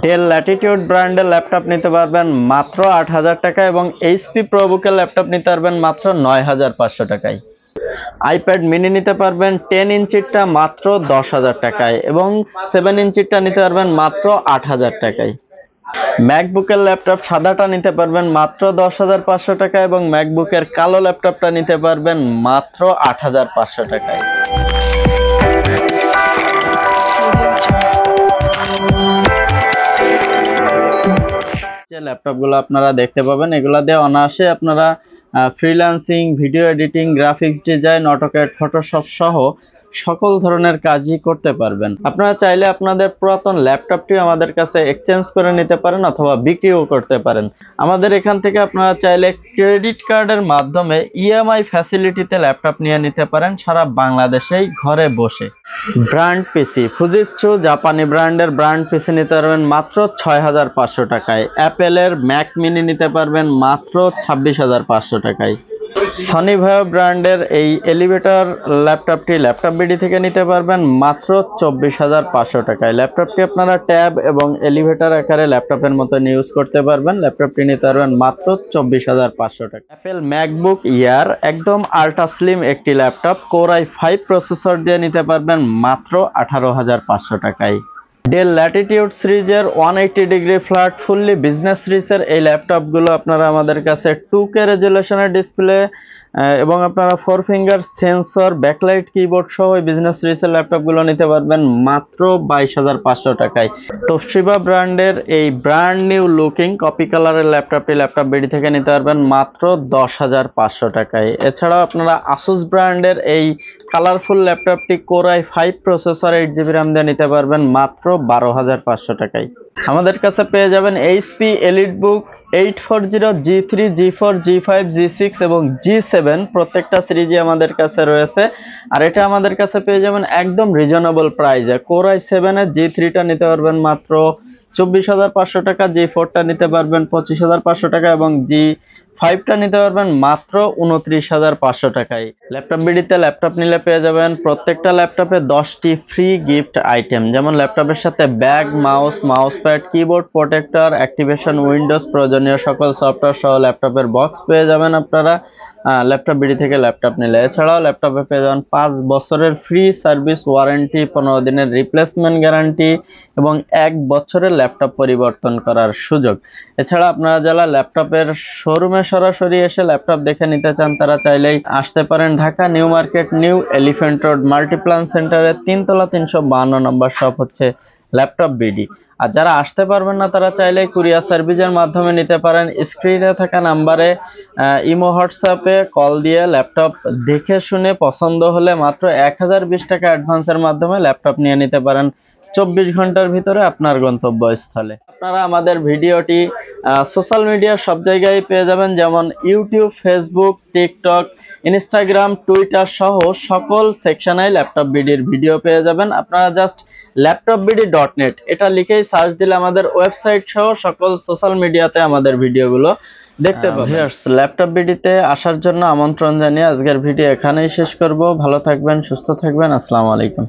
Del Latitude ব্র্যান্ডের laptop নিতে পারবেন মাত্র ৮,০০০ টাকা এবং এইচপি প্রোবুকের ল্যাপটপ নিতে পারবেন মাত্র ৯,৫০০ টাকায়। আইপ্যাড মিনি নিতে পারবেন 10 ইঞ্চিরটা মাত্র ১০,০০০ টাকায় এবং 7 ইঞ্চিরটা নিতে পারবেন মাত্র ৮,০০০ টাকায়। ম্যাকবুকের ল্যাপটপ সাদাটা নিতে পারবেন মাত্র ১০,৫০০ টাকা এবং ম্যাকবুকের কালো ল্যাপটপটা নিতে পারবেন মাত্র ৮,৫০০ টাকায়। যে ল্যাপটপগুলো আপনারা দেখতে পাবেন এগুলা দিয়ে অনায়াসে আপনারা freelancing, video editing, graphics design, AutoCAD, Photoshop সহ সকল ধরনের কাজই করতে পারবেন। আপনারা চাইলে আপনাদের পুরাতন ল্যাপটপটি আমাদের কাছে এক্সচেঞ্জ করে নিতে পারেন অথবা বিক্রিও করতে পারেন। আমাদের এখান থেকে আপনারা চাইলে ক্রেডিট কার্ডের মাধ্যমে ইএমআই ফ্যাসিলিটিতে ল্যাপটপ নিয়ে নিতে পারেন সারা বাংলাদেশেই ঘরে বসে। ব্র্যান্ড পিসি ফুজিৎসু জাপানি ব্র্যান্ডের ব্র্যান্ড পিসি নিতে পারবেন মাত্র ৬,৫০০ টাকায়। অ্যাপেলের ম্যাক মিনি নিতে পারবেন মাত্র ২৬,৫০০ টাকায়। সনিভায় ব্র্যান্ডের এই এলিভেটর ল্যাপটপটি ল্যাপটপ বিডি থেকে নিতে পারবেন মাত্র ২৪,৫০০ টাকায়। ল্যাপটপটি আপনারা ট্যাব এবং এলিভেটর আকারে ল্যাপটপের মতো ইউজ করতে পারবেন। ল্যাপটপটি নিতে পারবেন মাত্র ২৪,৫০০ টাকা। অ্যাপেল ম্যাকবুক ইয়ার একদম আল্ট্রা স্লিম একটি ল্যাপটপ কোর i5 প্রসেসর দিয়ে নিতে পারবেন মাত্র ১৮,৫০০ টাকায়। ডেল ল্যাটিটিউড সিরিজের 180 ডিগ্রি ফ্ল্যাট ফুললি বিজনেস সিরিজের এই ল্যাপটপগুলো আপনারা আমাদের কাছে 2K রেজুলেশনের ডিসপ্লে এবং আপনারা 4 ফিঙ্গার সেন্সর, ব্যাকলাইট কিবোর্ড সহ এই বিজনেস সিরিজের ল্যাপটপগুলো নিতে পারবেন মাত্র 22,৫০০ টাকায়। তোশিবা ব্র্যান্ডের এই ব্র্যান্ড নিউ লুকিং কপি কালারের ল্যাপটপটি ল্যাপটপ বিডি থেকে নিতে পারবেন মাত্র 10,৫০০ টাকায়। এছাড়াও আপনারা আসুস ব্র্যান্ডের এই কালারফুল ল্যাপটপটি core i5 processor 8GB RAM দিয়ে নিতে পারবেন মাত্র 12,৫০০ টাকায়। আমাদের কাছে পেয়ে যাবেন HP EliteBook 840, G3, G4, G5, G6 এবং G7 প্রত্যেকটা সিরিজই আমাদের কাছে রয়েছে। আর এটা আমাদের কাছে পেয়ে যাবেন একদম রিজনেবল প্রাইসে। কোর i7 এর G3টা নিতে পারবেন মাত্র 24,৫০০ টাকা, G4টা নিতে পারবেন 25,৫০০ টাকা এবং G5টা নিতে পারবেন মাত্র 29,৫০০ টাকায়। ল্যাপটপ বিডিতে ল্যাপটপ নিলে পেয়ে যাবেন প্রত্যেকটা ল্যাপটপে 10টি ফ্রি গিফট আইটেম, যেমন ল্যাপটপের সাথে bag, mouse pad, keyboard protector, activation Windows, প্রয়োজনীয় সকল সফটওয়্যার সহ ল্যাপটপের বক্স পেয়ে যাবেন আপনারা ল্যাপটপ বিডি থেকে ল্যাপটপ নিলে। এছাড়াও ল্যাপটপে পেয়ে যাবেন 5 বছরের ফ্রি সার্ভিস ওয়ারেন্টি, 15 দিনের রিপ্লেসমেন্ট গ্যারান্টি এবং 1 বছরের ল্যাপটপ পরিবর্তন করার সুযোগ। এছাড়া আপনারা যারা ল্যাপটপের শোরুমে সরাসরি এসে ল্যাপটপ দেখে নিতে চান তারা চাইলেই আসতে পারেন Dhaka new market, new elephant road Multiplan সেন্টারের 3 তলা 352 নম্বর শপ হচ্ছে ল্যাপটপ বিডি। আর যারা আসতে পারবেন না তারা চাইলে কুরিয়ার সার্ভিসের মাধ্যমে নিতে পারেন। স্ক্রিনে থাকা নাম্বারে ইমো হোয়াটসঅ্যাপে কল দিয়ে ল্যাপটপ দেখে শুনে পছন্দ হলে মাত্র 1020 টাকা অ্যাডভান্সের মাধ্যমে ল্যাপটপ নিয়ে নিতে পারেন 24 ঘন্টার ভিতরে আপনার গন্তব্যস্থলে। আপনারা আমাদের ভিডিওটি সোশ্যাল মিডিয়া সব জায়গায় পেয়ে যাবেন, যেমন YouTube, Facebook, TikTok, Instagram, Twitter সহ সকল সেকশনে ল্যাপটপ বিডির ভিডিও পেয়ে যাবেন। আপনারা জাস্ট laptopbd.net এটা লিখেই সার্চ দিলে আমাদের ওয়েবসাইট সহ সকল সোশ্যাল মিডিয়াতে আমাদের ভিডিওগুলো দেখতে পাবেন। ল্যাপটপ বিডিতে আসার জন্য আমন্ত্রণ জানিয়ে আজকের ভিডিও এখানেই শেষ করব। ভালো থাকবেন, সুস্থ থাকবেন। আসসালামু আলাইকুম।